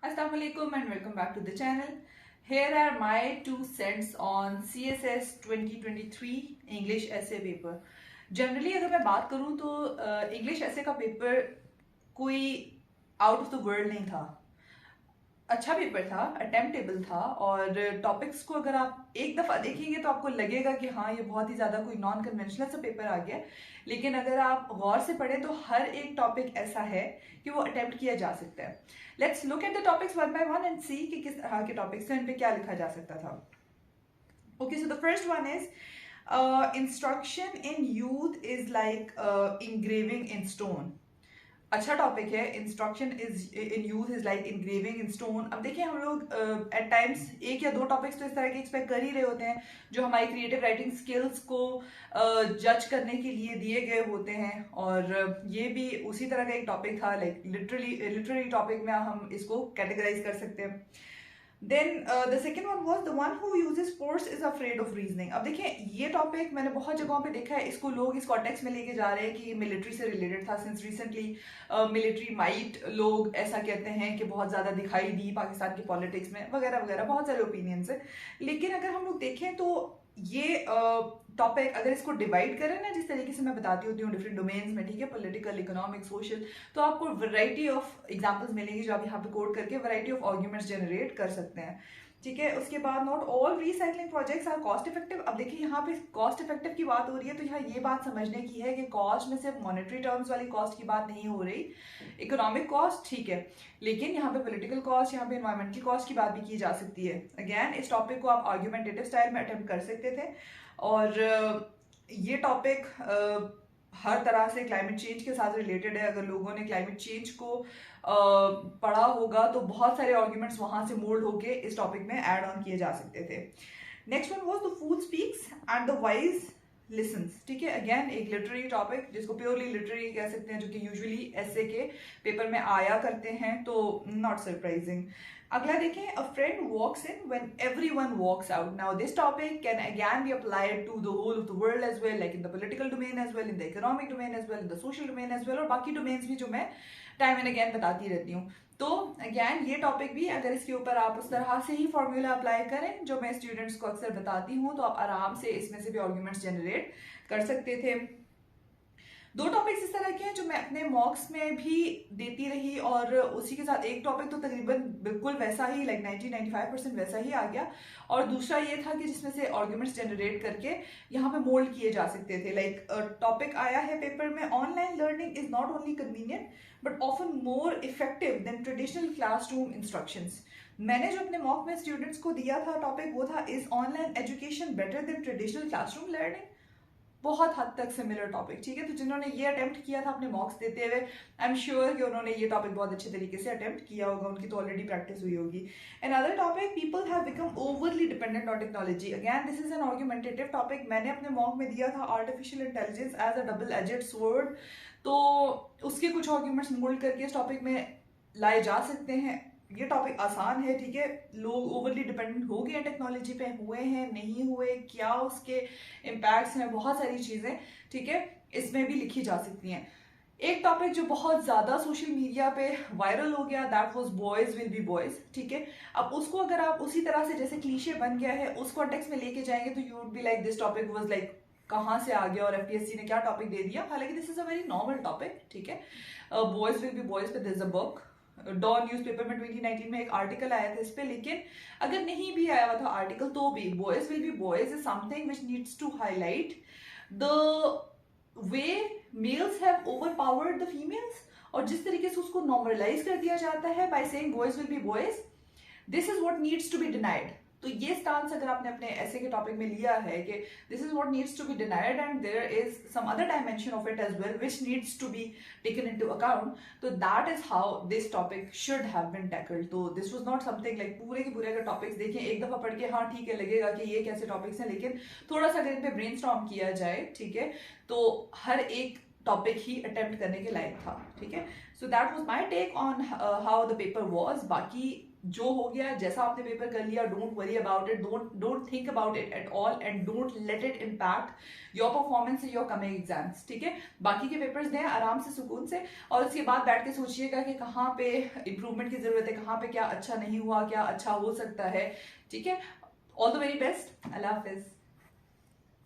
Assalamualaikum and welcome back to the channel. Here are my 2 cents on CSS 2023 English essay paper. Generally अगर मैं बात करूं तो English essay का paper कोई आउट ऑफ द वर्ल्ड नहीं था. अच्छा पेपर था, अटेम्प्टेबल था और टॉपिक्स को अगर आप एक दफ़ा देखेंगे तो आपको लगेगा कि हाँ ये बहुत ही ज़्यादा कोई नॉन कन्वेंशनल सा पेपर आ गया. लेकिन अगर आप गौर से पढ़ें तो हर एक टॉपिक ऐसा है कि वो अटेम्प्ट किया जा सकता है. Let's look at the topics one by one and see कि किस तरह के टॉपिक्स हैं, इन पे क्या लिखा जा सकता था. Okay, so the first one is instruction in youth is like engraving in stone. अच्छा टॉपिक है. Instruction is in youth is like engraving in stone. अब देखिए हम लोग एट टाइम्स एक या दो टॉपिक्स तो इस तरह के एक्सपेक्ट कर ही रहे होते हैं जो हमारी क्रिएटिव राइटिंग स्किल्स को जज करने के लिए दिए गए होते हैं, और ये भी उसी तरह का एक टॉपिक था. लाइक लिटरली टॉपिक में हम इसको कैटेगराइज कर सकते हैं. Then the second one was the one who uses force is afraid of reasoning. अब देखिए ये टॉपिक मैंने बहुत जगहों पे देखा है, इसको लोग इस कॉन्टेक्स्ट में लेके जा रहे हैं कि मिलिट्री से रिलेटेड था. सिंस रिसेंटली मिलिट्री माइट लोग ऐसा कहते हैं कि बहुत ज़्यादा दिखाई दी पाकिस्तान की पॉलिटिक्स में वगैरह वगैरह, बहुत सारे ओपिनियंस है. लेकिन अगर हम लोग देखें तो ये टॉपिक अगर इसको डिवाइड करें ना, जिस तरीके से मैं बताती होती हूँ डिफरेंट डोमेन्स में, ठीक है, पॉलिटिकल, इकोनॉमिक, सोशल, तो आपको वैरायटी ऑफ एग्जांपल्स मिलेंगी जो आप यहाँ पे कोड करके वैरायटी ऑफ आर्ग्यूमेंट्स जनरेट कर सकते हैं. ठीक है, उसके बाद not all recycling projects are cost effective. अब देखिए यहाँ पे कॉस्ट इफेक्टिव की बात हो रही है तो यहाँ ये बात समझने की है कि कॉस्ट में सिर्फ मॉनेटरी टर्म्स वाली कॉस्ट की बात नहीं हो रही. इकोनॉमिक कॉस्ट ठीक है, लेकिन यहाँ पे पॉलिटिकल कॉस्ट, यहाँ पे एनवायरमेंटल कॉस्ट की बात भी की जा सकती है. अगेन इस टॉपिक को आप आर्ग्यूमेंटेटिव स्टाइल में अटेम्प्ट कर सकते थे. और ये टॉपिक हर तरह से क्लाइमेट चेंज के साथ रिलेटेड है. अगर लोगों ने क्लाइमेट चेंज को पढ़ा होगा तो बहुत सारे आर्ग्यूमेंट्स वहां से मोल्ड होके इस टॉपिक में ऐड ऑन किए जा सकते थे. Next one was the fool speaks and the wise listens. ठीक है, अगेन एक लिटरेरी टॉपिक जिसको प्योरली लिटरेरी कह सकते हैं, जो कि यूजुअली ऐसे के पेपर में आया करते हैं, तो नॉट सरप्राइजिंग. अगला देखें, a friend walks in when everyone walks out. Now this topic can again be applied to the whole of the world as well, like in the political domain as well, in the economic domain as well, in the social domain as well, और बाकी domains भी जो मैं time and again बताती रहती हूँ. तो again ये टॉपिक भी अगर इसके ऊपर आप उस तरह से ही फॉर्मूला अप्लाई करें जो मैं स्टूडेंट्स को अक्सर बताती हूँ, तो आप आराम से इसमें से भी आर्ग्यूमेंट्स जनरेट कर सकते थे. दो टॉपिक्स इस तरह के हैं जो मैं अपने मॉक्स में भी देती रही, और उसी के साथ एक टॉपिक तो तकरीबन बिल्कुल वैसा ही, लाइक 90-95% वैसा ही आ गया, और दूसरा ये था कि जिसमें से आर्ग्यूमेंट्स जनरेट करके यहाँ पे मोल्ड किए जा सकते थे. लाइक टॉपिक आया है पेपर में, online learning is not only convenient but often more effective than traditional classroom instructions. मैंने जो अपने मॉक में स्टूडेंट्स को दिया था टॉपिक, वो था is online education better than traditional classroom learning. बहुत हद तक सिमिलर टॉपिक. ठीक है, तो जिन्होंने ये अटेम्प्ट किया था अपने मॉक्स देते हुए, आई एम श्योर कि उन्होंने ये टॉपिक बहुत अच्छे तरीके से अटेम्प्ट किया होगा, उनकी तो ऑलरेडी प्रैक्टिस हुई होगी. Another topic, people have become overly dependent on technology. Again this is an argumentative topic. मैंने अपने मॉक में दिया था artificial intelligence as a double edged sword, तो उसके कुछ आर्ग्यूमेंट्स मोल्ड करके इस टॉपिक में लाए जा सकते हैं. ये टॉपिक आसान है. ठीक है, लोग ओवरली डिपेंडेंट हो गए टेक्नोलॉजी पे, हुए हैं, नहीं हुए, क्या उसके इम्पैक्ट्स हैं, बहुत सारी चीजें, ठीक है, इसमें भी लिखी जा सकती हैं. एक टॉपिक जो बहुत ज्यादा सोशल मीडिया पे वायरल हो गया, that was boys will be boys. ठीक है, अब उसको अगर आप उसी तरह से जैसे क्लीशे बन गया है उस कॉन्टेक्स्ट में लेके जाएंगे तो you would be like this topic was like कहाँ से आ गया और एफपीएससी ने क्या टॉपिक दे दिया. हालांकि this is a very normal topic. ठीक है, बॉयज विल बी बॉयज पे this a book. Dawn newspaper में 2019 में एक आर्टिकल आया था इस पे. लेकिन अगर नहीं भी आया हुआ था आर्टिकल तो भी boys will be boys is something which needs to highlight the way males have overpowered the females, और जिस तरीके से उसको नॉर्मलाइज कर दिया जाता है by saying boys will be boys, this is what needs to be denied. तो ये स्टांस अगर आपने अपने ऐसे के टॉपिक में लिया है कि this is what needs to be denied and there is some other dimension of it as well which needs to be taken into account, तो that is how this topic should have been tackled. तो this was not something like पूरे के पूरे अगर topics देखें एक दफा पढ़ के हाँ ठीक है लगेगा कि ये कैसे टॉपिक्स हैं, लेकिन थोड़ा सा अगर इन पे ब्रेनस्टॉर्म किया जाए, ठीक है, तो हर एक टॉपिक ही अटेम्प्ट करने के लायक था. ठीक है, so that was my take on how the paper was. बाकी जो हो गया, जैसा आपने पेपर कर लिया, don't worry about it, don't think about it at all and don't let it impact your performance in your coming exams, ठीक है। बाकी के पेपर्स दें आराम से, सुकून से, और उसके बाद बैठ के सोचिएगा कि कहाँ पे इंप्रूवमेंट की जरूरत है, कहाँ पे क्या अच्छा नहीं हुआ, क्या अच्छा हो सकता है, ठीक है। All the very best, Allah Hafiz.